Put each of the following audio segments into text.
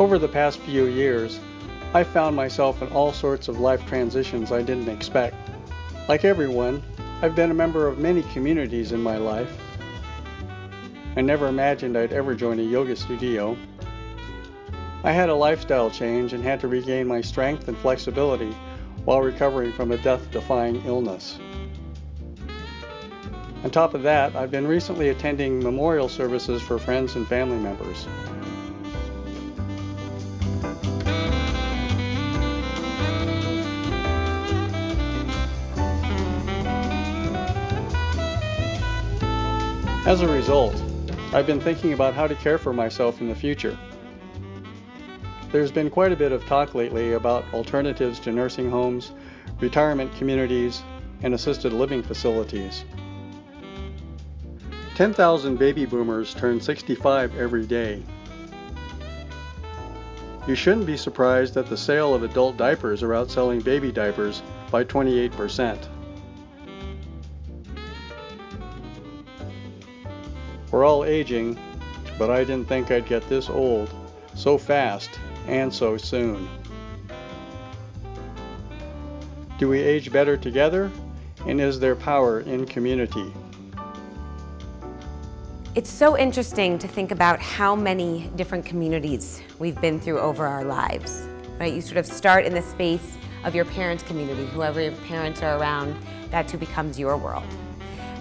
Over the past few years, I found myself in all sorts of life transitions I didn't expect. Like everyone, I've been a member of many communities in my life. I never imagined I'd ever join a yoga studio. I had a lifestyle change and had to regain my strength and flexibility while recovering from a death-defying illness. On top of that, I've been recently attending memorial services for friends and family members. As a result, I've been thinking about how to care for myself in the future. There's been quite a bit of talk lately about alternatives to nursing homes, retirement communities, and assisted living facilities. 10,000 baby boomers turn 65 every day. You shouldn't be surprised that the sale of adult diapers are outselling baby diapers by 28%. We're all aging, but I didn't think I'd get this old, so fast, and so soon. Do we age better together? And is there power in community? It's so interesting to think about how many different communities we've been through over our lives, right? You sort of start in the space of your parents' community. Whoever your parents are around, that's who becomes your world.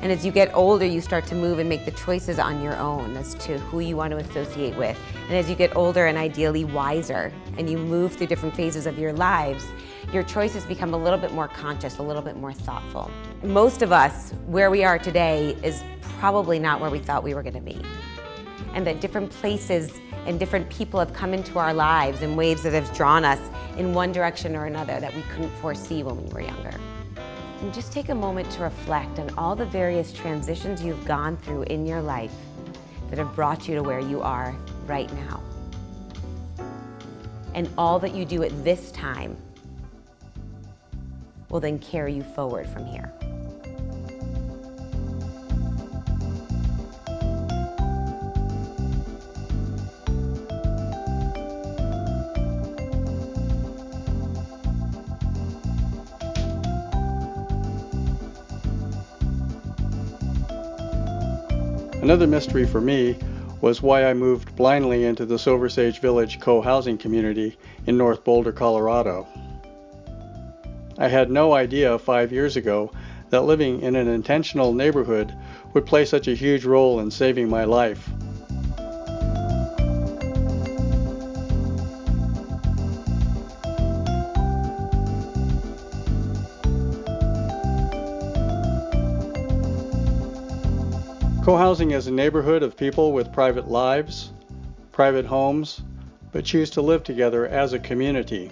And as you get older, you start to move and make the choices on your own as to who you want to associate with. And as you get older and ideally wiser, and you move through different phases of your lives, your choices become a little bit more conscious, a little bit more thoughtful. Most of us, where we are today, is probably not where we thought we were going to be. And that different places and different people have come into our lives in ways that have drawn us in one direction or another that we couldn't foresee when we were younger. And just take a moment to reflect on all the various transitions you've gone through in your life that have brought you to where you are right now. And all that you do at this time will then carry you forward from here. Another mystery for me was why I moved blindly into the Silver Sage Village CoHousing community in North Boulder, Colorado. I had no idea 5 years ago that living in an intentional neighborhood would play such a huge role in saving my life. CoHousing is a neighborhood of people with private lives, private homes, but choose to live together as a community.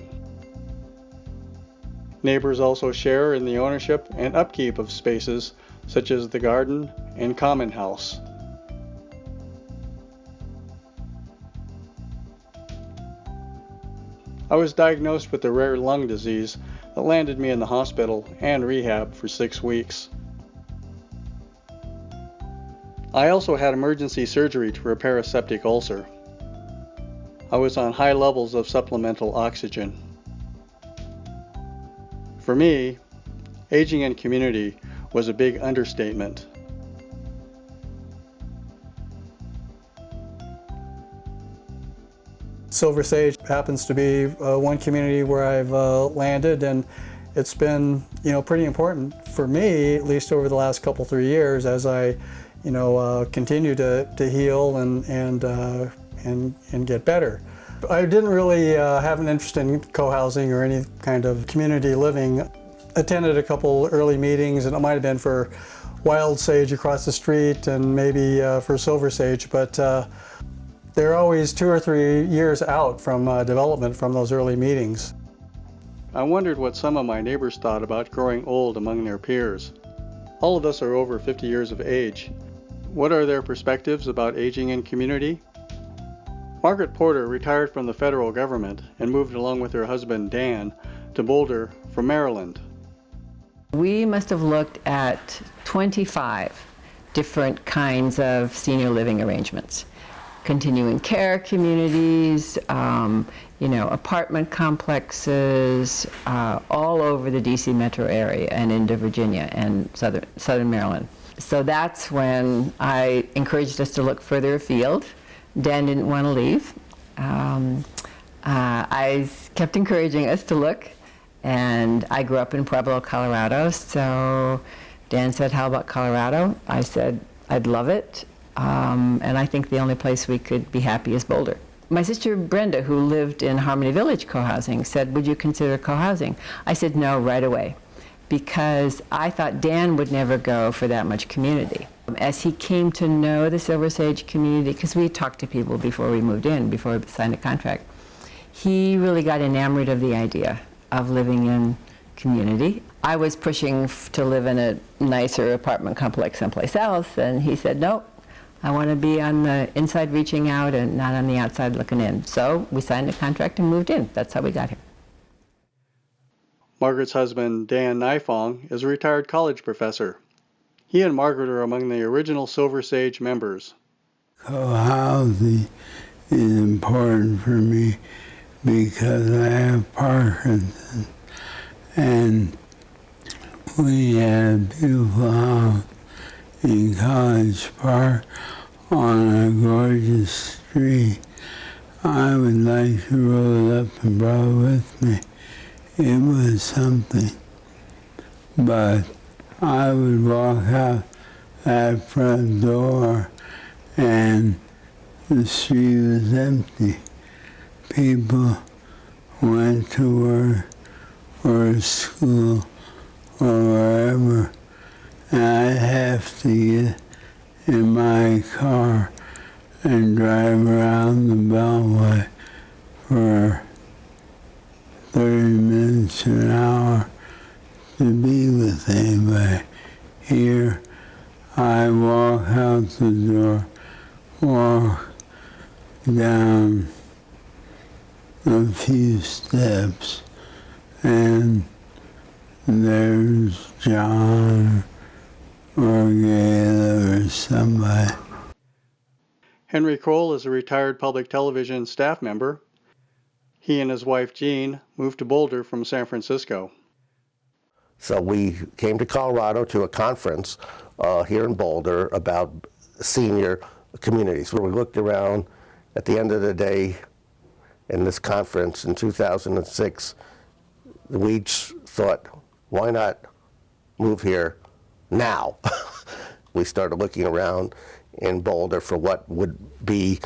Neighbors also share in the ownership and upkeep of spaces such as the garden and common house. I was diagnosed with a rare lung disease that landed me in the hospital and rehab for 6 weeks. I also had emergency surgery to repair a septic ulcer. I was on high levels of supplemental oxygen. For me, aging in community was a big understatement. Silver Sage happens to be one community where I've landed, and it's been, pretty important for me, at least over the last 3 years, as I continue to heal and get better. I didn't really have an interest in co-housing or any kind of community living. Attended a couple early meetings, and it might have been for Wild Sage across the street and maybe for Silver Sage, but they're always 2 or 3 years out from development from those early meetings. I wondered what some of my neighbors thought about growing old among their peers. All of us are over 50 years of age. What are their perspectives about aging in community? Margaret Porter retired from the federal government and moved along with her husband Dan to Boulder from Maryland. We must have looked at 25 different kinds of senior living arrangements. continuing care communities, apartment complexes, all over the DC metro area and into Virginia and southern Maryland. So that's when I encouraged us to look further afield. Dan didn't want to leave. I kept encouraging us to look, and I grew up in Pueblo, Colorado, so Dan said, how about Colorado? I said, I'd love it, and I think the only place we could be happy is Boulder. My sister Brenda, who lived in Harmony Village co-housing, said, would you consider co-housing? I said no right away, because I thought Dan would never go for that much community. As he came to know the Silver Sage community, because we talked to people before we moved in, before we signed a contract, he really got enamored of the idea of living in community. I was pushing to live in a nicer apartment complex someplace else, and he said, nope, I want to be on the inside reaching out and not on the outside looking in. So we signed a contract and moved in. That's how we got here. Margaret's husband, Dan Knifong, is a retired college professor. He and Margaret are among the original Silver Sage members. Co-housing is important for me because I have Parkinson's, and we had a beautiful house in College Park on a gorgeous street. I would like to roll it up and brought it with me. It was something, but I would walk out that front door and the street was empty. People went to work or school or wherever, and I'd have to get in my car and drive around the Beltway for 30 minutes to an hour to be with anybody. Here, I walk out the door, walk down a few steps, and there's John or Gayla or somebody. Henry Kroll is a retired public television staff member. He and his wife Jean moved to Boulder from San Francisco. So we came to Colorado to a conference here in Boulder about senior communities, where we looked around. At the end of the day, in this conference in 2006, we each thought, why not move here now? We started looking around in Boulder for what would be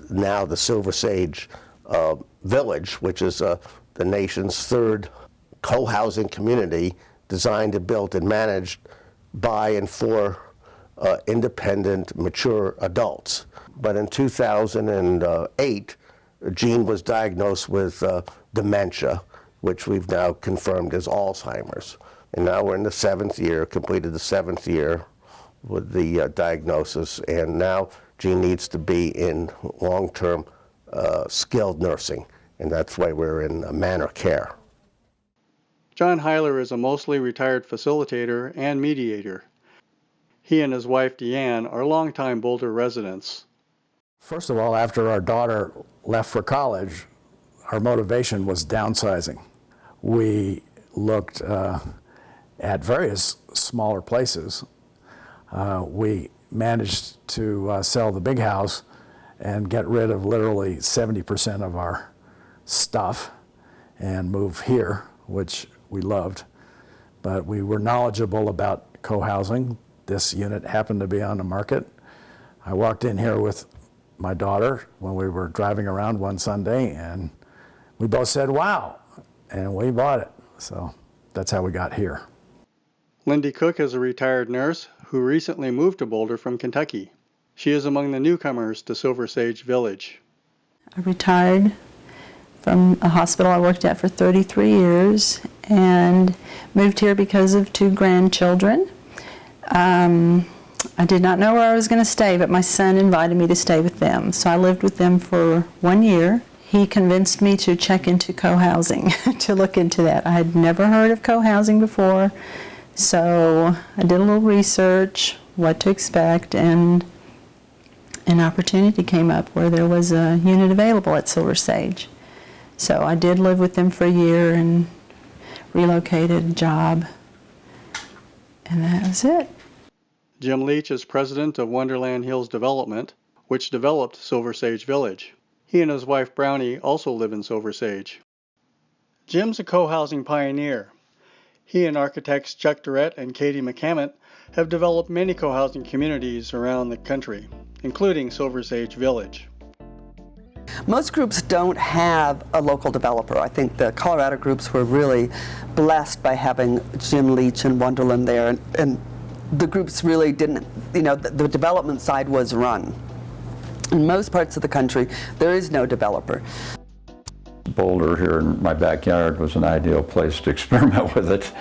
now the Silver Sage Village, which is the nation's third co-housing community designed and built and managed by and for independent, mature adults. But in 2008, Jean was diagnosed with dementia, which we've now confirmed is Alzheimer's. And now we're in the 7th year, completed the 7th year with the diagnosis, and now Jean needs to be in long-term skilled nursing, and that's why we're in manor care. John Huyler is a mostly retired facilitator and mediator. He and his wife Deanne are longtime Boulder residents. First of all, after our daughter left for college, our motivation was downsizing. We looked at various smaller places. We managed to sell the big house and get rid of literally 70% of our stuff and move here, which we loved. But we were knowledgeable about co-housing. This unit happened to be on the market. I walked in here with my daughter when we were driving around one Sunday, and we both said, wow, and we bought it. So that's how we got here. Lindy Cook is a retired nurse who recently moved to Boulder from Kentucky. She is among the newcomers to Silver Sage Village. I retired from a hospital I worked at for 33 years and moved here because of 2 grandchildren. I did not know where I was going to stay, but my son invited me to stay with them. So I lived with them for 1 year. He convinced me to check into co-housing, to look into that. I had never heard of co-housing before, so I did a little research, what to expect, and an opportunity came up where there was a unit available at Silver Sage. So I did live with them for a year and relocated, job, and that was it. Jim Leach is president of Wonderland Hills Development, which developed Silver Sage Village. He and his wife Brownie also live in Silver Sage. Jim's a co-housing pioneer. He and architects Chuck Durrett and Katie McCamant have developed many co-housing communities around the country, including Silver Sage Village. Most groups don't have a local developer. I think the Colorado groups were really blessed by having Jim Leach and Wonderland there, and the groups really didn't, the development side was run. In most parts of the country, there is no developer. Boulder here in my backyard was an ideal place to experiment with it,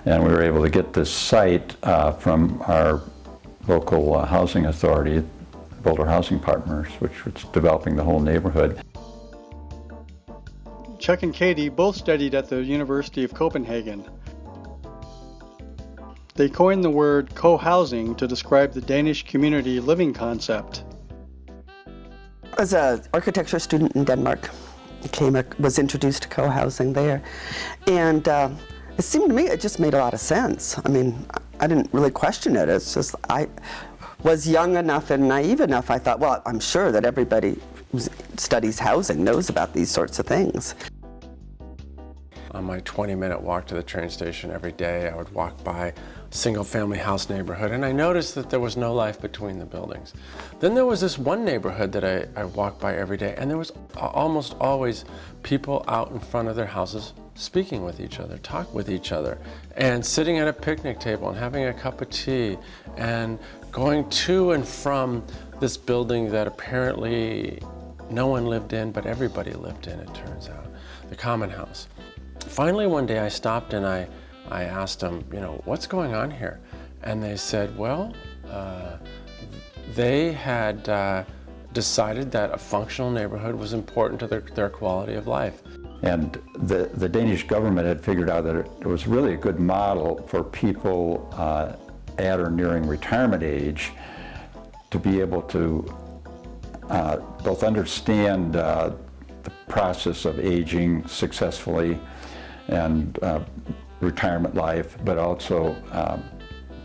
and we were able to get this site from our local housing authority, Boulder Housing Partners, which was developing the whole neighborhood. Chuck and Katie both studied at the University of Copenhagen. They coined the word co-housing to describe the Danish community living concept. I was an architecture student in Denmark. Was introduced to co-housing there. And it seemed to me it just made a lot of sense. I mean, I didn't really question it. It's just, I was young enough and naive enough, I thought, well, I'm sure that everybody who studies housing knows about these sorts of things. On my 20-minute walk to the train station every day, I would walk by a single-family house neighborhood, and I noticed that there was no life between the buildings. Then there was this one neighborhood that I walked by every day, and there was almost always people out in front of their houses speaking with each other, talking with each other, and sitting at a picnic table and having a cup of tea, and going to and from this building that apparently no one lived in, but everybody lived in, it turns out, the common house. Finally, one day I stopped and I asked them, what's going on here? And they said, well, they had decided that a functional neighborhood was important to their quality of life. And the Danish government had figured out that it was really a good model for people at or nearing retirement age to be able to both understand the process of aging successfully and retirement life, but also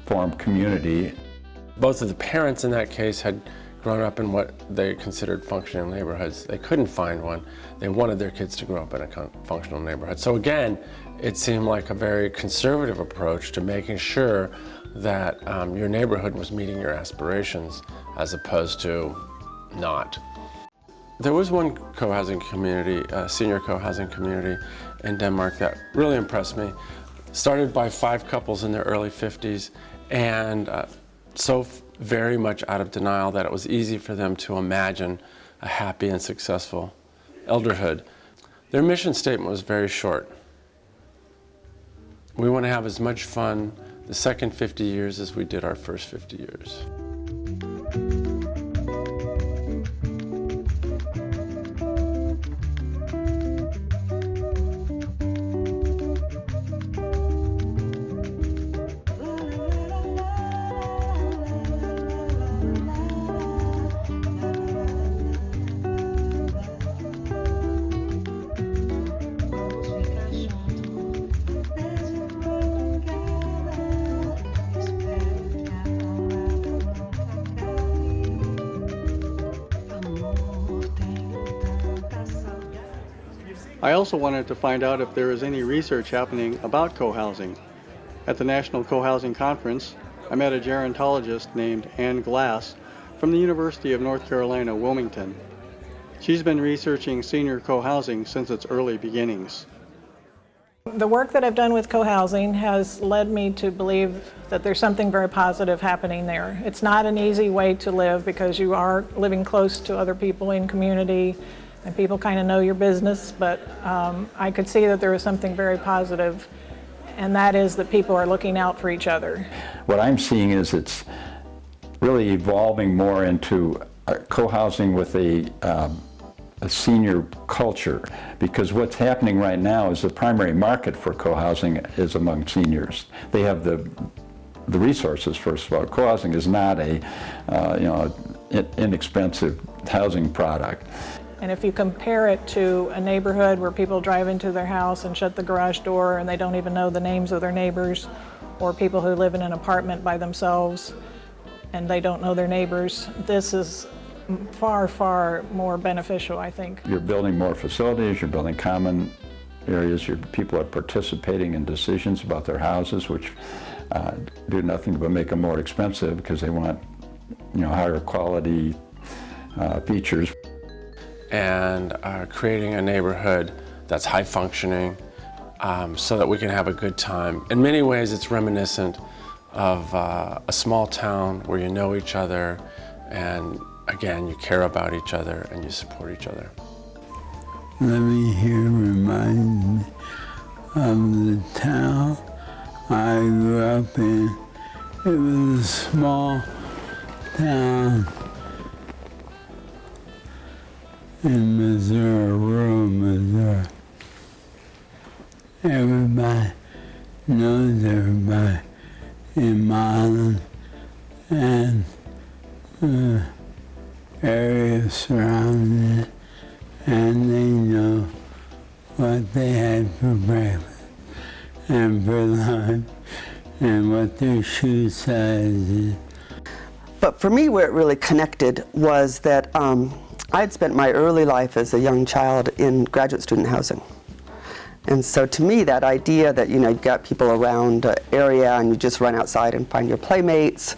form community. Both of the parents in that case had grown up in what they considered functional neighborhoods. They couldn't find one. They wanted their kids to grow up in a functional neighborhood. So again, it seemed like a very conservative approach to making sure that your neighborhood was meeting your aspirations as opposed to not. There was one co-housing community, senior co-housing community in Denmark that really impressed me. Started by 5 couples in their early 50s, and so very much out of denial that it was easy for them to imagine a happy and successful elderhood. Their mission statement was very short. We want to have as much fun the second 50 years as we did our first 50 years. I also wanted to find out if there is any research happening about co-housing. At the National Co-Housing Conference, I met a gerontologist named Ann Glass from the University of North Carolina, Wilmington. She's been researching senior co-housing since its early beginnings. The work that I've done with co-housing has led me to believe that there's something very positive happening there. It's not an easy way to live because you are living close to other people in community and people kind of know your business, but I could see that there was something very positive, and that is that people are looking out for each other. What I'm seeing is it's really evolving more into co-housing with a senior culture, because what's happening right now is the primary market for co-housing is among seniors. They have the resources, first of all. Co-housing is not a inexpensive housing product. And if you compare it to a neighborhood where people drive into their house and shut the garage door and they don't even know the names of their neighbors, or people who live in an apartment by themselves and they don't know their neighbors, this is far, far more beneficial, I think. You're building more facilities, you're building common areas, people are participating in decisions about their houses, which do nothing but make them more expensive because they want, higher quality features. And creating a neighborhood that's high functioning so that we can have a good time. In many ways, it's reminiscent of a small town where you know each other, and again, you care about each other and you support each other. Living here reminds me of the town I grew up in. It was a small town in Missouri, rural Missouri. Everybody knows everybody in Milan and areas surrounding it, and they know what they had for breakfast and for lunch and what their shoe size is. But for me, where it really connected was that I'd spent my early life as a young child in graduate student housing. And so to me, that idea that, you've got people around the area and you just run outside and find your playmates,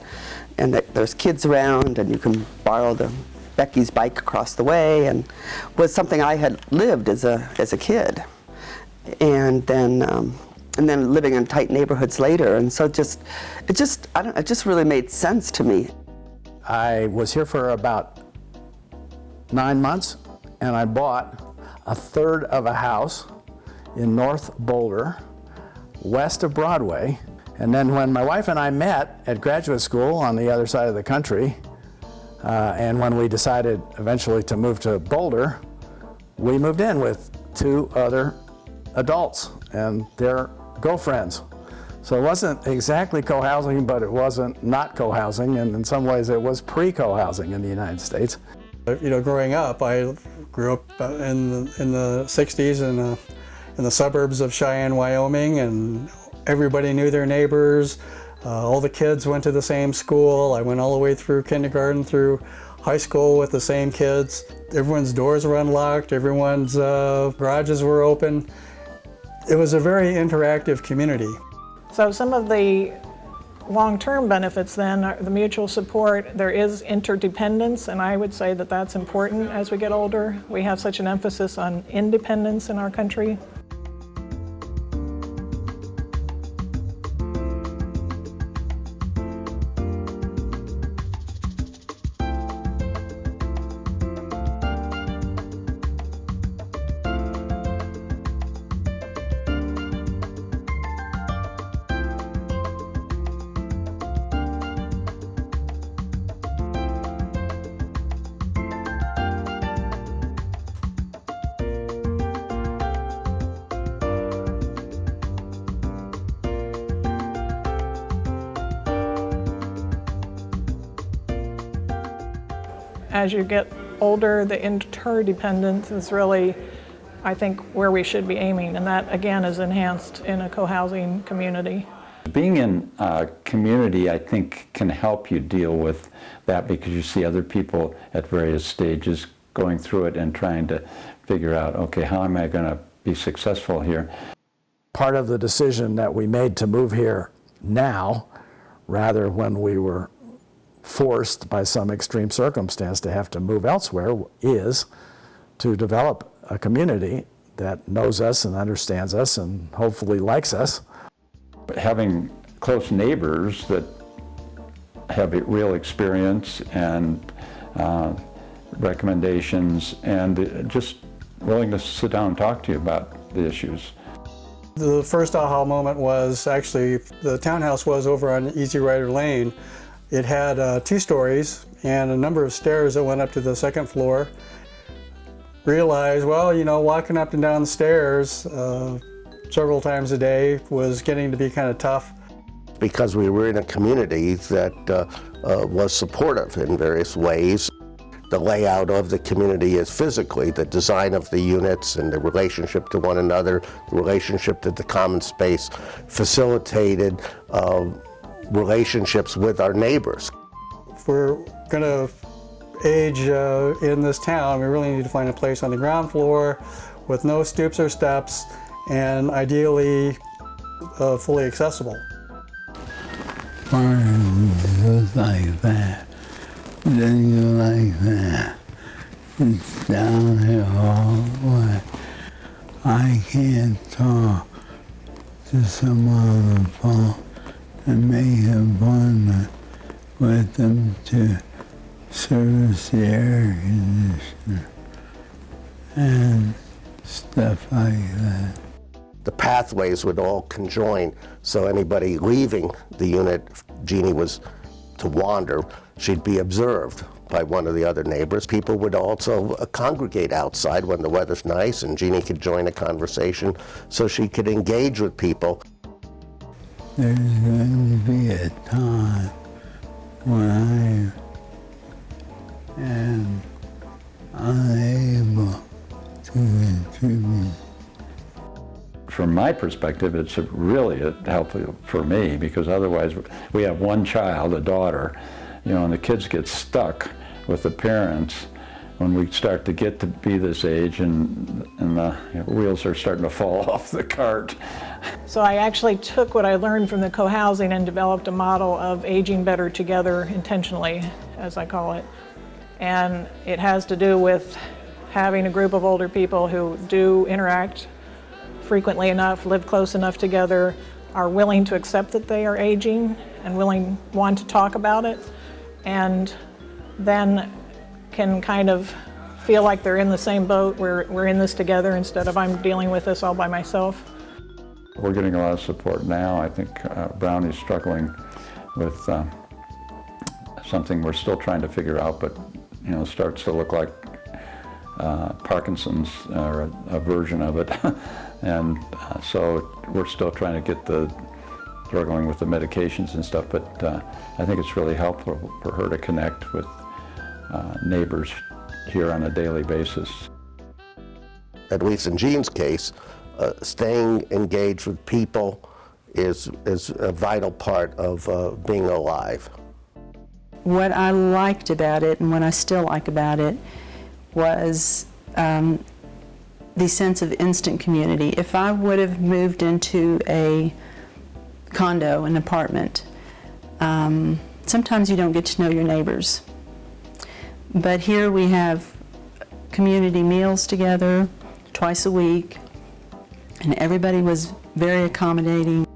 and that there's kids around and you can borrow Becky's bike across the way, and was something I had lived as a kid. And then living in tight neighborhoods later. And so it just really made sense to me. I was here for about 9 months, and I bought a third of a house in North Boulder, west of Broadway. And then when my wife and I met at graduate school on the other side of the country, and when we decided eventually to move to Boulder, we moved in with 2 other adults and their girlfriends. So it wasn't exactly co-housing, but it wasn't not co-housing, and in some ways it was pre-co-housing in the United States. Growing up, I grew up in the 60s in the suburbs of Cheyenne, Wyoming, and everybody knew their neighbors. All the kids went to the same school. I went all the way through kindergarten through high school with the same kids. Everyone's doors were unlocked, everyone's garages were open. It was a very interactive community. So some of the long-term benefits then are the mutual support. There is interdependence, and I would say that that's important as we get older. We have such an emphasis on independence in our country. As you get older, the interdependence is really, I think, where we should be aiming, and that again is enhanced in a co-housing community. Being in a community, I think, can help you deal with that because you see other people at various stages going through it and trying to figure out, okay, how am I going to be successful here? Part of the decision that we made to move here now, rather when we were forced by some extreme circumstance to have to move elsewhere, is to develop a community that knows us and understands us and hopefully likes us. But having close neighbors that have a real experience and recommendations and just willingness to sit down and talk to you about the issues. The first aha moment was actually the townhouse was over on Easy Rider Lane. It had 2 stories and a number of stairs that went up to the 2nd floor. Realized, well, walking up and down the stairs several times a day was getting to be kind of tough. because we were in a community that was supportive in various ways. The layout of the community is physically, the design of the units and the relationship to one another, the relationship to the common space, facilitated relationships with our neighbors. If we're going to age in this town, we really need to find a place on the ground floor with no stoops or steps, and ideally fully accessible. Just like that. Then you like that. It's downhill all the way. I can't talk to someone on the phone and make an appointment with them to service the air conditioner and stuff like that. The pathways would all conjoin, so anybody leaving the unit, if Jeannie was to wander, she'd be observed by one of the other neighbors. People would also congregate outside when the weather's nice, and Jeannie could join a conversation so she could engage with people. There's going to be a time when I am unable to contribute. From my perspective, it's really helpful for me, because otherwise we have one child, a daughter, you know, and the kids get stuck with the parents when we start to get to be this age, and the wheels are starting to fall off the cart. So I actually took what I learned from the CoHousing and developed a model of aging better together intentionally, as I call it. And it has to do with having a group of older people who do interact frequently enough, live close enough together, are willing to accept that they are aging and want to talk about it, and then can kind of feel like they're in the same boat. We're in this together instead of I'm dealing with this all by myself. We're getting a lot of support now. I think Brownie's struggling with something we're still trying to figure out, but you know, starts to look like Parkinson's, or a version of it. And so we're still trying to get struggling with the medications and stuff, but I think it's really helpful for her to connect with neighbors here on a daily basis. At least in Jean's case, staying engaged with people is a vital part of being alive. What I liked about it, and what I still like about it, was the sense of instant community. If I would have moved into a condo, an apartment, sometimes you don't get to know your neighbors. But here we have community meals together twice a week, and everybody was very accommodating.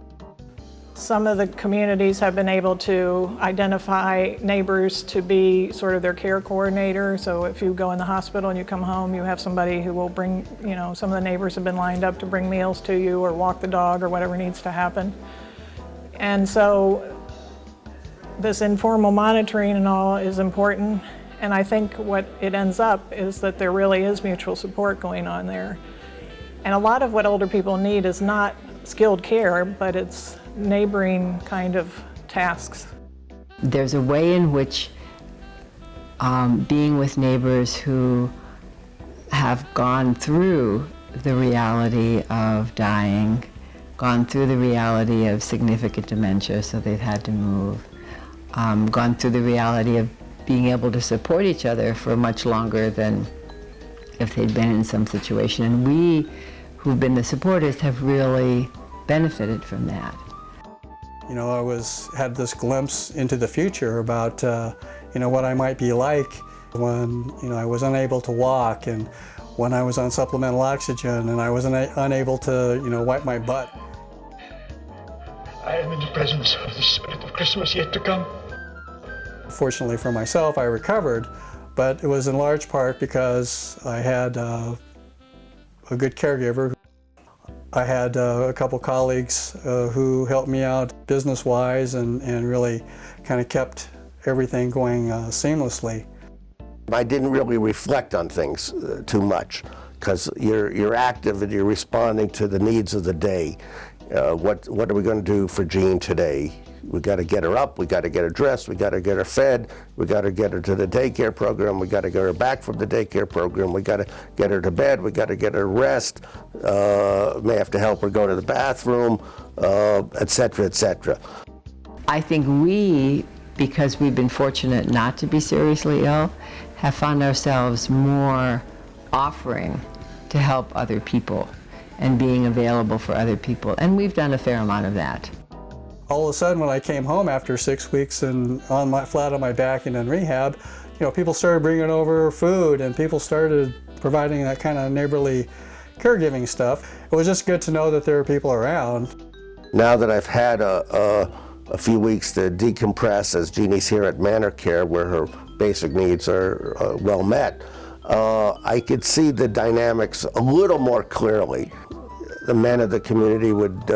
Some of the communities have been able to identify neighbors to be sort of their care coordinator. So if you go in the hospital and you come home, you have somebody who will bring, you know, some of the neighbors have been lined up to bring meals to you or walk the dog or whatever needs to happen. And so this informal monitoring and all is important. And I think what it ends up is that there really is mutual support going on there. And a lot of what older people need is not skilled care, but it's neighboring kind of tasks. There's a way in which being with neighbors who have gone through the reality of dying, gone through the reality of significant dementia, so they've had to move, gone through the reality of being able to support each other for much longer than if they'd been in some situation. And we, who've been the supporters, have really benefited from that. You know, I had this glimpse into the future about, you know, what I might be like when, you know, I was unable to walk, and when I was on supplemental oxygen, and I was unable to, you know, wipe my butt. I am in the presence of the spirit of Christmas yet to come. Fortunately for myself, I recovered, but it was in large part because I had a good caregiver. I had a couple colleagues who helped me out business-wise and really kind of kept everything going seamlessly. I didn't really reflect on things too much, because you're active and you're responding to the needs of the day. What are we going to do for Jean today? We got to get her up, we got to get her dressed, we got to get her fed, we got to get her to the daycare program, we got to get her back from the daycare program, we got to get her to bed, we got to get her rest, may have to help her go to the bathroom, et cetera, et cetera. I think we, because we've been fortunate not to be seriously ill, have found ourselves more offering to help other people and being available for other people. And we've done a fair amount of that. All of a sudden, when I came home after 6 weeks and flat on my back and in rehab, people started bringing over food and people started providing that kind of neighborly caregiving stuff. It was just good to know that there were people around. Now that I've had a few weeks to decompress, as Jeannie's here at Manor Care, where her basic needs are well met, I could see the dynamics a little more clearly. The men of the community would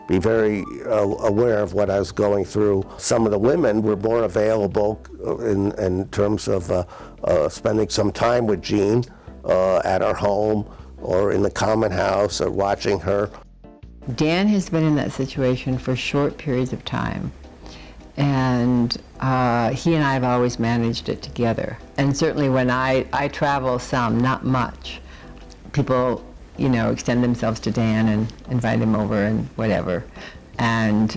be very aware of what I was going through. Some of the women were more available in terms of spending some time with Jean at our home or in the common house or watching her. Dan has been in that situation for short periods of time, and he and I have always managed it together. And certainly when I travel some, not much, people extend themselves to Dan and invite him over and whatever. And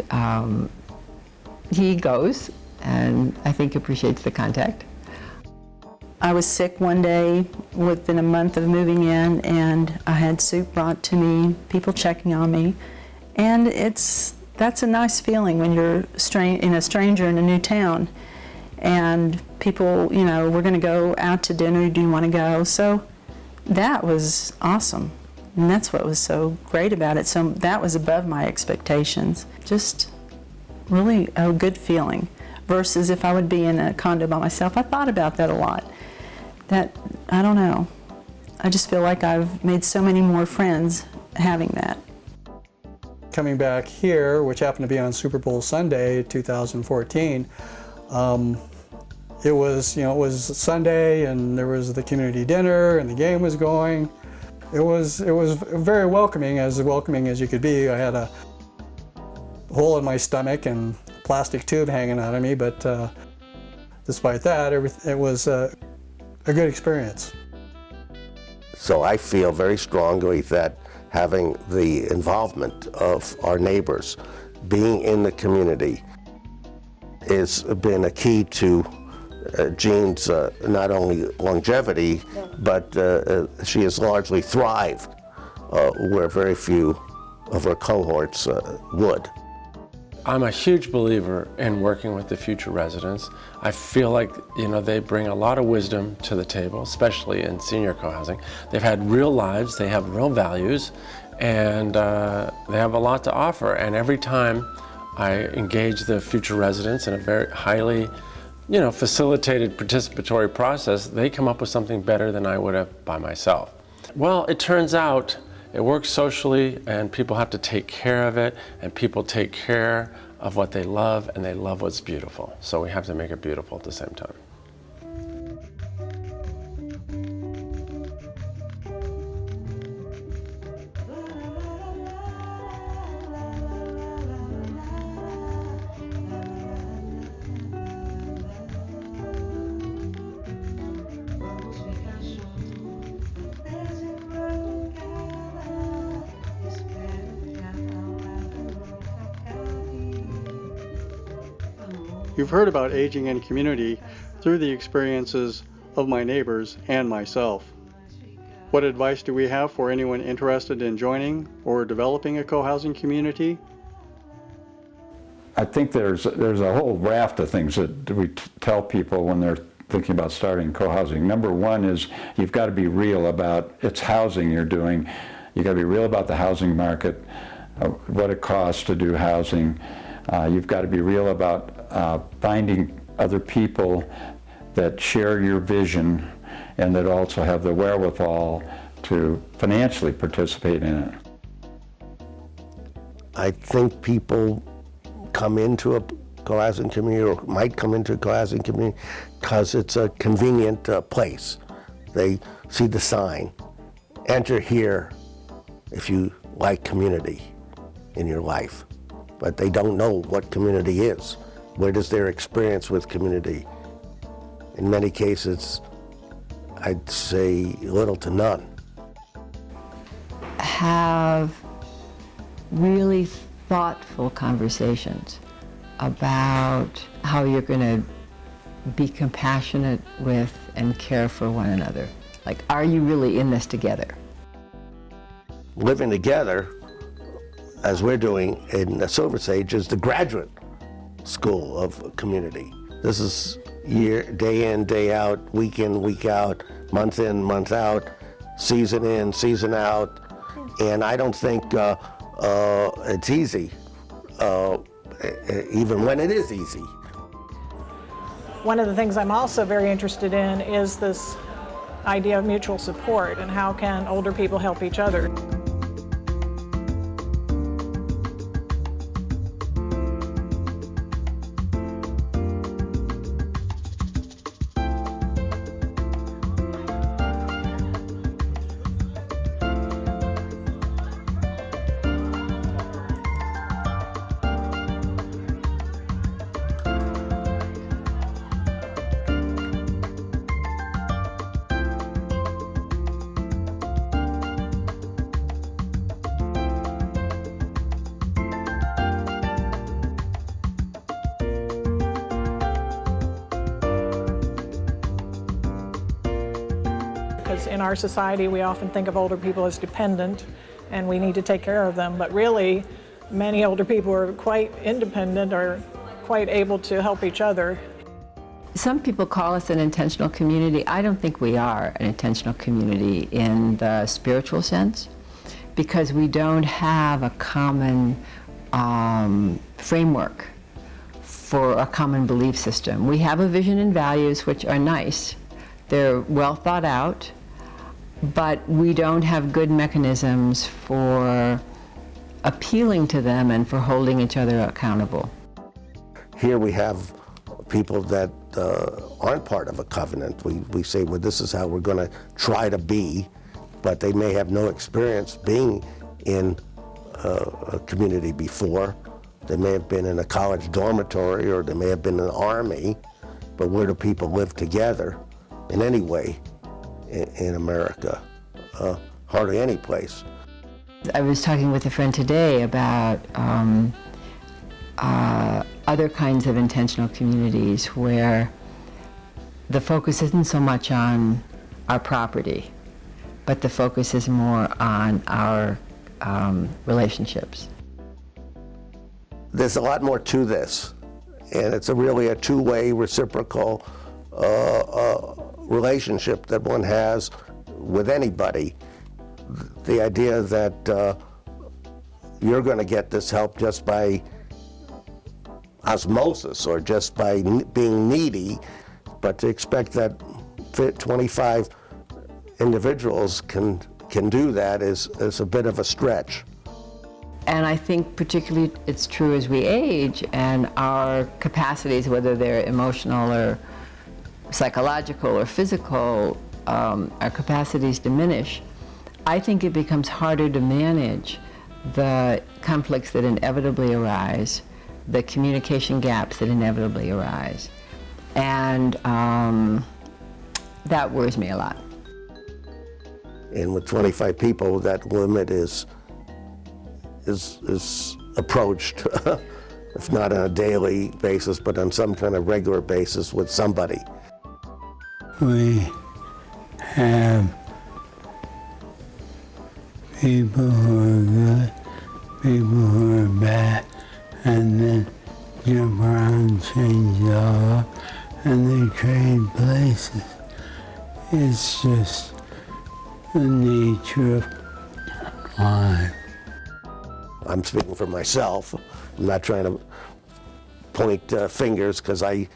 he goes, and I think appreciates the contact. I was sick one day within a month of moving in, and I had soup brought to me, people checking on me. And that's a nice feeling when you're a stranger in a new town. And people, we're going to go out to dinner, do you want to go? So that was awesome. And that's what was so great about it. So that was above my expectations. Just really a good feeling. Versus if I would be in a condo by myself, I thought about that a lot. I don't know. I just feel like I've made so many more friends having that. Coming back here, which happened to be on Super Bowl Sunday, 2014, it was Sunday and there was the community dinner and the game was going. It was very welcoming as you could be. I had a hole in my stomach and a plastic tube hanging out of me, but despite that, it was a good experience. So I feel very strongly that having the involvement of our neighbors, being in the community, has been a key to Jean's not only longevity, but she has largely thrived where very few of her cohorts would. I'm a huge believer in working with the future residents. I feel like they bring a lot of wisdom to the table, especially in senior co-housing. They've had real lives, they have real values, and they have a lot to offer. And every time I engage the future residents in a very highly facilitated participatory process, they come up with something better than I would have by myself. Well, it turns out it works socially, and people have to take care of it, and people take care of what they love, and they love what's beautiful. So we have to make it beautiful at the same time. You've heard about aging in community through the experiences of my neighbors and myself. What advice do we have for anyone interested in joining or developing a co-housing community? I think there's a whole raft of things that we tell people when they're thinking about starting co-housing. Number one is you've got to be real about it's housing you're doing. You've got to be real about the housing market, what it costs to do housing. You've got to be real about finding other people that share your vision and that also have the wherewithal to financially participate in it. I think people come into a co-housing community or might come into a co-housing community because it's a convenient place. They see the sign, enter here if you like community in your life. but they don't know what community is. What is their experience with community? In many cases, I'd say little to none. Have really thoughtful conversations about how you're going to be compassionate with and care for one another. Like, are you really in this together? Living together, as we're doing in the Silver Sage, is the graduate school of community. This is day in, day out, week in, week out, month in, month out, season in, season out. And I don't think it's easy, even when it is easy. One of the things I'm also very interested in is this idea of mutual support and how can older people help each other. Because in our society, we often think of older people as dependent, and we need to take care of them. But really, many older people are quite independent or quite able to help each other. Some people call us an intentional community. I don't think we are an intentional community in the spiritual sense, because we don't have a common framework for a common belief system. We have a vision and values which are nice. They're well thought out, but we don't have good mechanisms for appealing to them and for holding each other accountable. Here we have people that aren't part of a covenant. We say, well, this is how we're going to try to be, but they may have no experience being in a community before. They may have been in a college dormitory, or they may have been in the Army, but where do people live together in any way in America? Hardly any place. I was talking with a friend today about other kinds of intentional communities where the focus isn't so much on our property, but the focus is more on our relationships. There's a lot more to this, and it's really a two-way reciprocal relationship that one has with anybody. The idea that you're going to get this help just by osmosis or just by being needy, but to expect that 25 individuals can do that is a bit of a stretch. And I think particularly it's true as we age and our capacities, whether they're emotional or psychological or physical, our capacities diminish. I think it becomes harder to manage the conflicts that inevitably arise, the communication gaps that inevitably arise. And that worries me a lot. And with 25 people, that limit is approached, if not on a daily basis, but on some kind of regular basis with somebody. We have people who are good, people who are bad, and then jump around, change it all up, and they trade places. It's just the nature of life. I'm speaking for myself. I'm not trying to point fingers, because I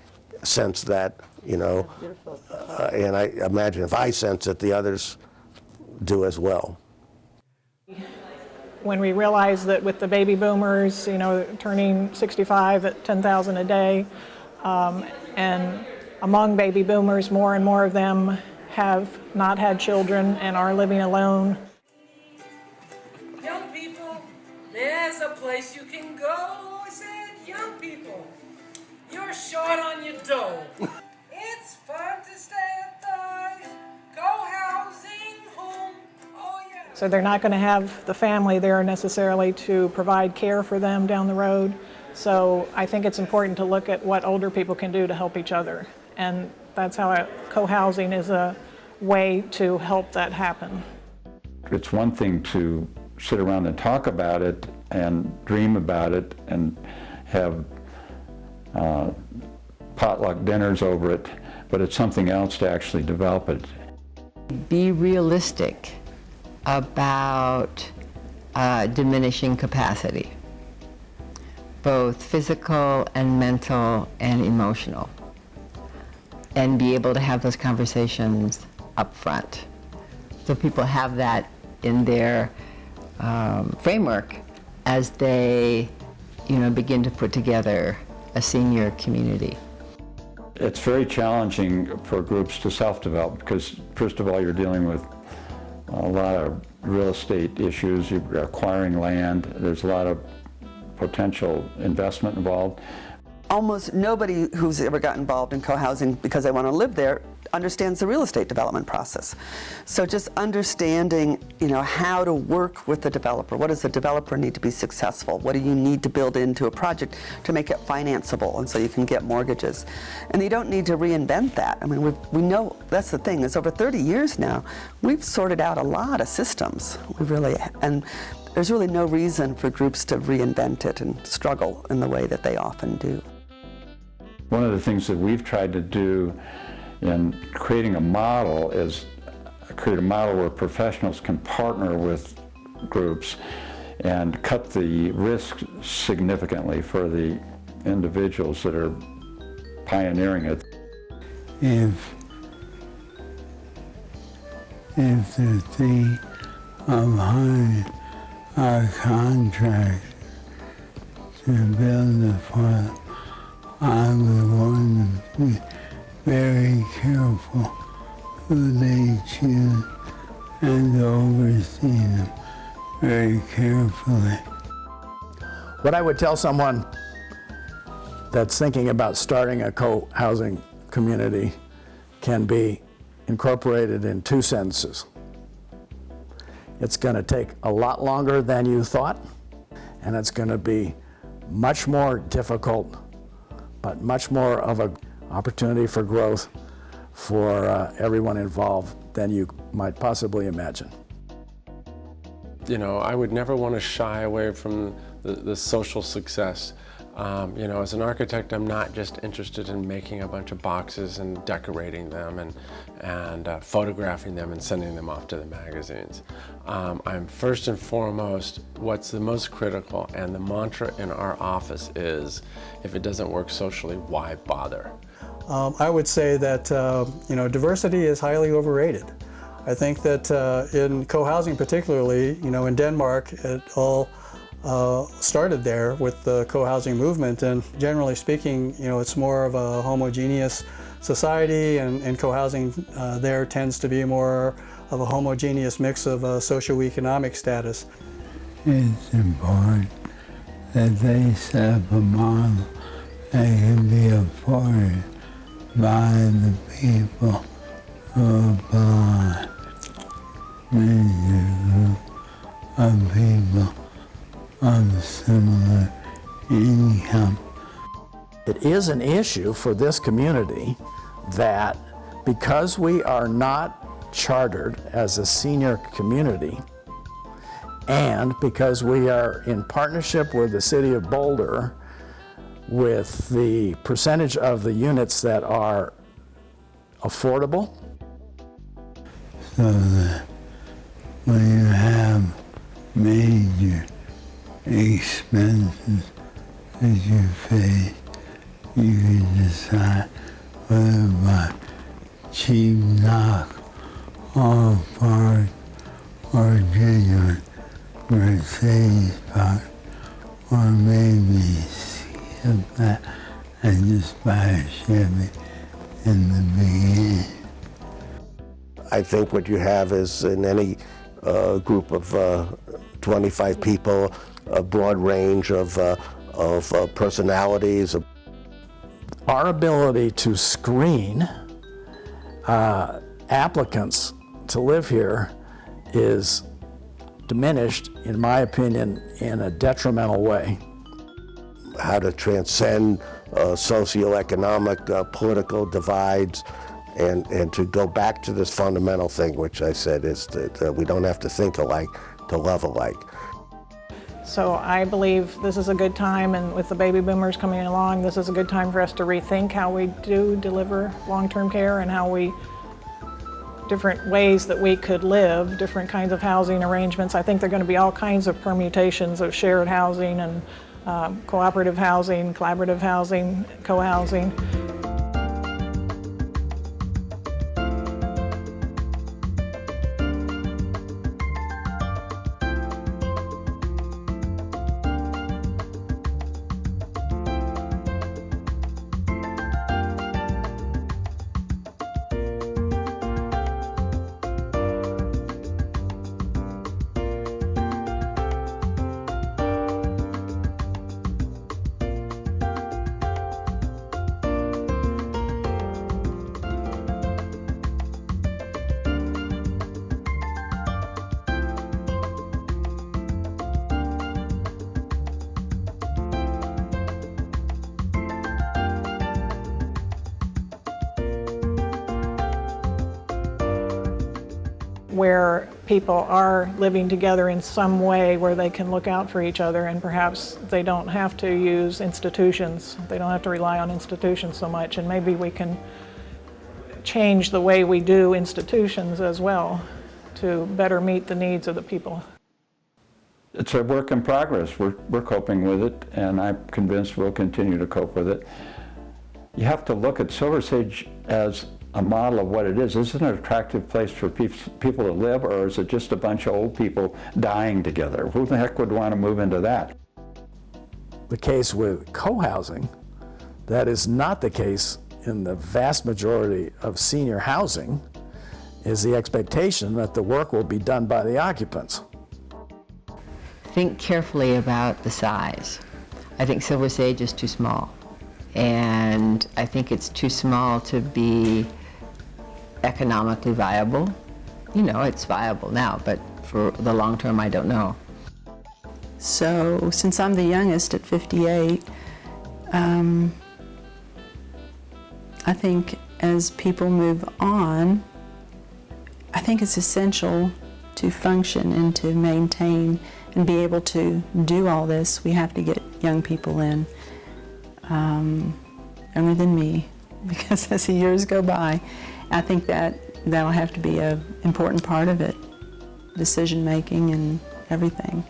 sense that, you know, and I imagine if I sense it, the others do as well. When we realize that with the baby boomers, you know, turning 65 at 10,000 a day, and among baby boomers, more and more of them have not had children and are living alone. Young people There's a place you can go, I said, young people. You're short on your dough. It's fun to stay at the CoHousing home. Oh, yeah. So they're not going to have the family there necessarily to provide care for them down the road. So I think it's important to look at what older people can do to help each other. And that's how co-housing is a way to help that happen. It's one thing to sit around and talk about it and dream about it and have potluck dinners over it, but it's something else to actually develop it. Be realistic about diminishing capacity, both physical and mental and emotional, and be able to have those conversations up front. So people have that in their framework as they, begin to put together a senior community. It's very challenging for groups to self-develop because, first of all, you're dealing with a lot of real estate issues. You're acquiring land. There's a lot of potential investment involved. Almost nobody who's ever got involved in co-housing because they want to live there understands the real estate development process. So just understanding, how to work with the developer. What does the developer need to be successful? What do you need to build into a project to make it financeable and so you can get mortgages? And you don't need to reinvent that. I mean, we know that's the thing. It's over 30 years now. We've sorted out a lot of systems. And there's really no reason for groups to reinvent it and struggle in the way that they often do. One of the things that we've tried to do in creating a model is create a model where professionals can partner with groups and cut the risk significantly for the individuals that are pioneering it. If the thing of hiring a contractor to build a farm, I would want to be very careful who they choose and oversee them very carefully. What I would tell someone that's thinking about starting a co-housing community can be incorporated in 2 sentences. It's going to take a lot longer than you thought, and it's going to be much more difficult, but much more of an opportunity for growth for everyone involved than you might possibly imagine. I would never want to shy away from the social success. As an architect, I'm not just interested in making a bunch of boxes and decorating them and photographing them and sending them off to the magazines. I'm first and foremost, what's the most critical, and the mantra in our office is, if it doesn't work socially, why bother? I would say that diversity is highly overrated. I think that in co-housing particularly, in Denmark, it all started there with the co-housing movement, and generally speaking, it's more of a homogeneous society, and co-housing there tends to be more of a homogeneous mix of socioeconomic status. It's important that they set up a model that can be afforded by the people who apply. Major group of people of similar income. It is an issue for this community that because we are not chartered as a senior community, and because we are in partnership with the city of Boulder with the percentage of the units that are affordable. So that when you have major expenses that you face, you can decide whether to buy cheap knock off parts or genuine Mercedes parts, or maybe skip that and just buy a Chevy in the beginning. I think what you have is in any group of 25 people, a broad range of personalities. Our ability to screen applicants to live here is diminished, in my opinion, in a detrimental way. How to transcend socioeconomic, political divides, and to go back to this fundamental thing, which I said is that we don't have to think alike to love alike. So I believe this is a good time, and with the baby boomers coming along, this is a good time for us to rethink how we do deliver long-term care and different ways that we could live, different kinds of housing arrangements. I think there are going to be all kinds of permutations of shared housing and cooperative housing, collaborative housing, co-housing. Where people are living together in some way where they can look out for each other, and perhaps they don't have to use institutions. They don't have to rely on institutions so much, and maybe we can change the way we do institutions as well to better meet the needs of the people. It's a work in progress. We're coping with it, and I'm convinced we'll continue to cope with it. You have to look at Silver Sage as a model of what it is. Is it an attractive place for people to live, or is it just a bunch of old people dying together? Who the heck would want to move into that? The case with co-housing, that is not the case in the vast majority of senior housing, is the expectation that the work will be done by the occupants. Think carefully about the size. I think Silver Sage is too small, and I think it's too small to be economically viable. You know, it's viable now, but for the long term, I don't know. So since I'm the youngest at 58, I think as people move on, I think it's essential to function and to maintain and be able to do all this. We have to get young people in, younger than me, because as the years go by, I think that'll have to be an important part of it, decision making and everything.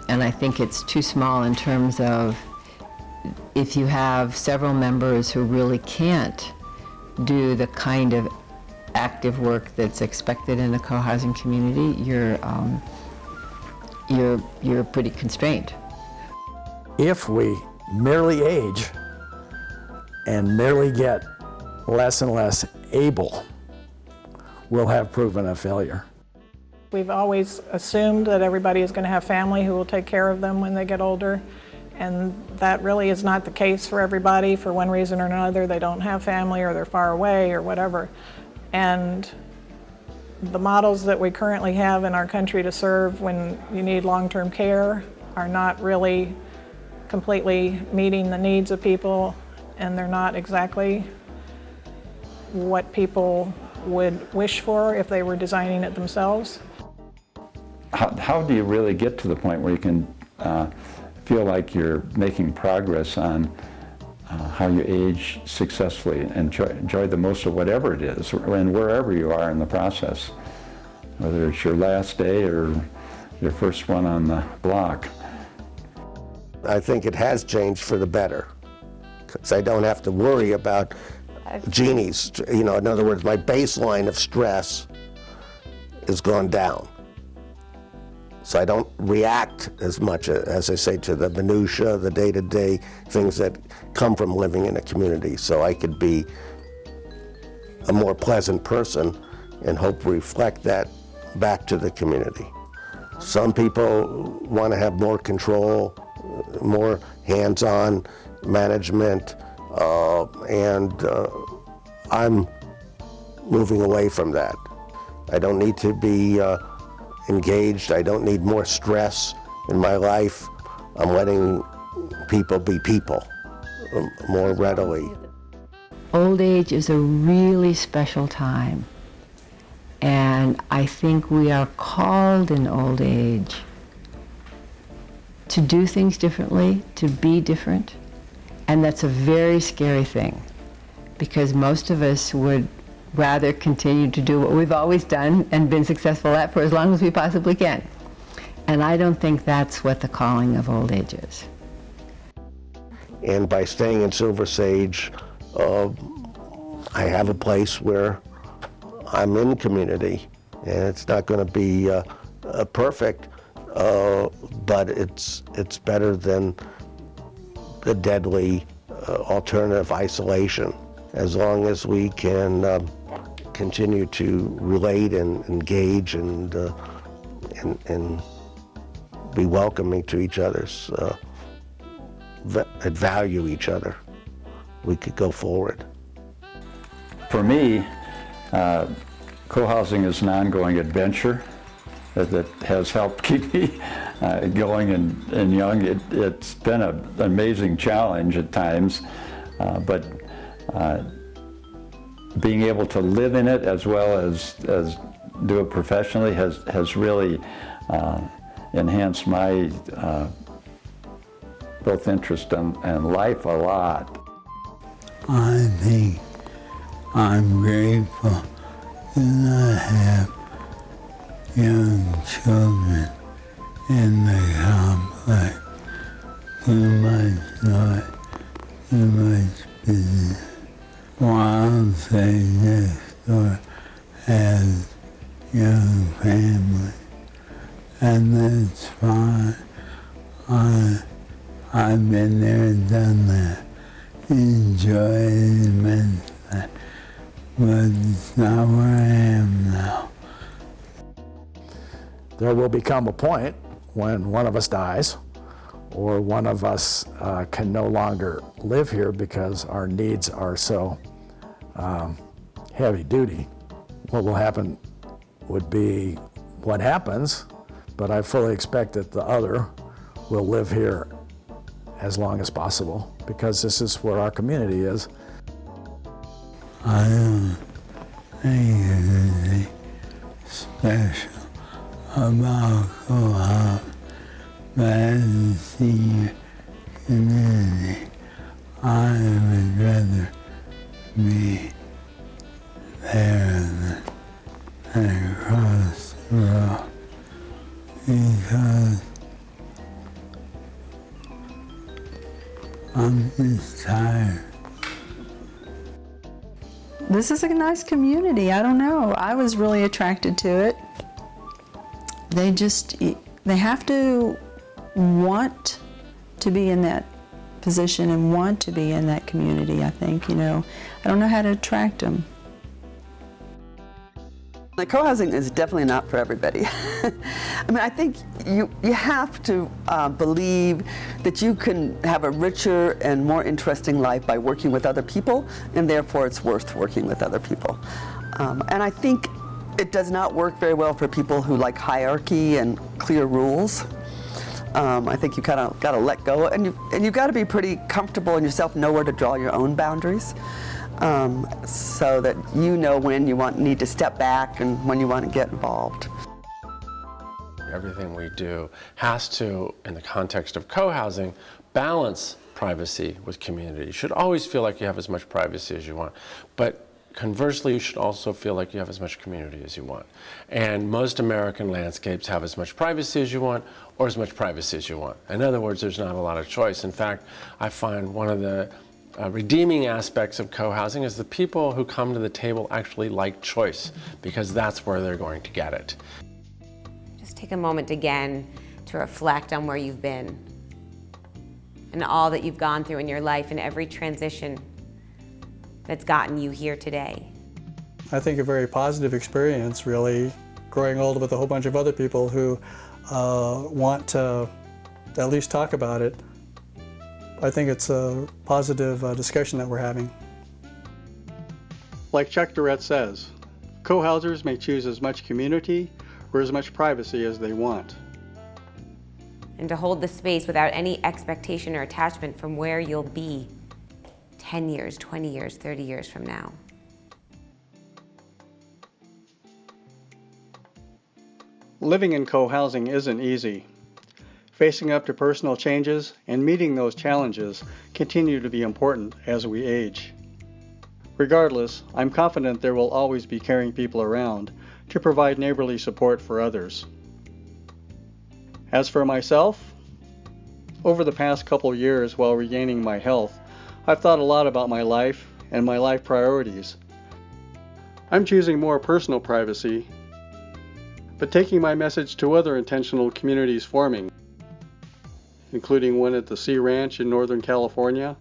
And I think it's too small in terms of if you have several members who really can't do the kind of active work that's expected in a co-housing community, you're pretty constrained. If we merely age and merely get less and less able, we'll have proven a failure. We've always assumed that everybody is going to have family who will take care of them when they get older, and that really is not the case for everybody. For one reason or another, they don't have family, or they're far away, or whatever. And the models that we currently have in our country to serve when you need long-term care are not really completely meeting the needs of people, and they're not exactly what people would wish for if they were designing it themselves. How do you really get to the point where you can feel like you're making progress on how you age successfully and enjoy the most of whatever it is, and wherever you are in the process, whether it's your last day or your first one on the block? I think it has changed for the better, because I don't have to worry about genies. You know, in other words, my baseline of stress has gone down. So I don't react as much, as I say, to the minutia, the day-to-day things that come from living in a community. So I could be a more pleasant person and hope reflect that back to the community. Some people want to have more control, more hands-on management, and I'm moving away from that. I don't need to be engaged. I don't need more stress in my life. I'm letting people be people more readily. Old age is a really special time. And I think we are called in old age to do things differently, to be different. And that's a very scary thing, because most of us would rather continue to do what we've always done and been successful at for as long as we possibly can. And I don't think that's what the calling of old age is. And by staying in Silver Sage, I have a place where I'm in community, and it's not going to be perfect, but it's better than the deadly alternative isolation. As long as we can continue to relate and engage and be welcoming to each other's, value each other, we could go forward. For me, co-housing is an ongoing adventure that has helped keep me going and young. It's been an amazing challenge at times, but being able to live in it as well as do it professionally has really enhanced my both interest and life a lot. I think I'm grateful that I have young children in the complex. Too much noise, too much business. Wild Sage next door has young families, and that's fine. I've been there and done that. Enjoy it immensely, but it's not where I am now. There will become a point when one of us dies, or one of us can no longer live here because our needs are so heavy duty. What will happen would be what happens, but I fully expect that the other will live here as long as possible, because this is where our community is. I don't think there's anything special about CoHousing, but as a senior community, I would rather be there than across the road, because I'm just tired. This is a nice community. I don't know. I was really attracted to it. They have to want to be in that position and want to be in that community, I think, I don't know how to attract them. Like, co-housing is definitely not for everybody. I mean, I think you have to believe that you can have a richer and more interesting life by working with other people, and therefore it's worth working with other people. And I think it does not work very well for people who like hierarchy and clear rules. I think you kind of got to let go, and you've got to be pretty comfortable in yourself, know where to draw your own boundaries. So that you know when you need to step back and when you want to get involved. Everything we do has to, in the context of co-housing, balance privacy with community. You should always feel like you have as much privacy as you want, but conversely, you should also feel like you have as much community as you want. And most American landscapes have as much privacy as you want, or as much privacy as you want. In other words, there's not a lot of choice. In fact, I find one of the redeeming aspects of co-housing is the people who come to the table actually like choice, because that's where they're going to get it. Just take a moment again to reflect on where you've been and all that you've gone through in your life and every transition that's gotten you here today. I think a very positive experience, really, growing old with a whole bunch of other people who want to at least talk about it, I think it's a positive discussion that we're having. Like Chuck Durrett says, co-housers may choose as much community or as much privacy as they want. And to hold the space without any expectation or attachment from where you'll be 10 years, 20 years, 30 years from now. Living in co-housing isn't easy. Facing up to personal changes and meeting those challenges continue to be important as we age. Regardless, I'm confident there will always be caring people around to provide neighborly support for others. As for myself, over the past couple years while regaining my health, I've thought a lot about my life and my life priorities. I'm choosing more personal privacy, but taking my message to other intentional communities forming, including one at the Sea Ranch in Northern California,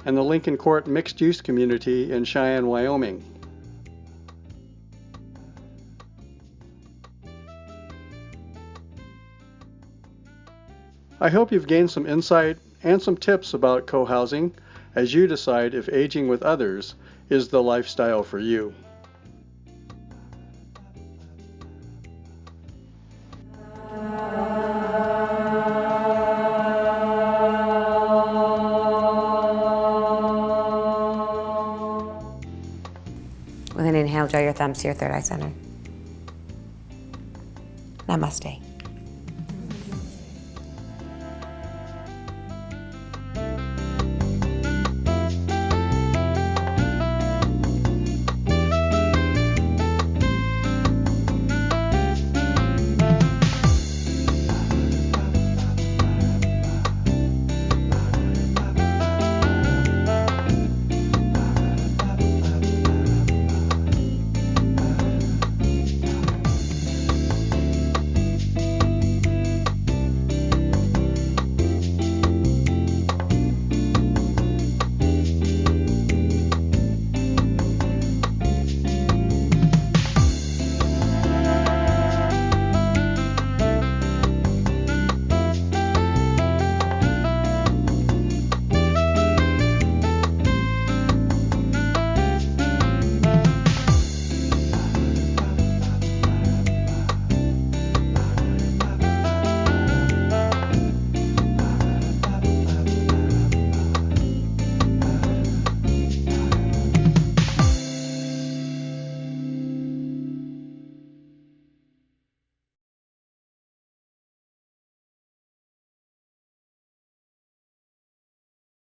and the Lincoln Court mixed-use community in Cheyenne, Wyoming. I hope you've gained some insight and some tips about co-housing as you decide if aging with others is the lifestyle for you. With an inhale, draw your thumbs to your third eye center. Namaste.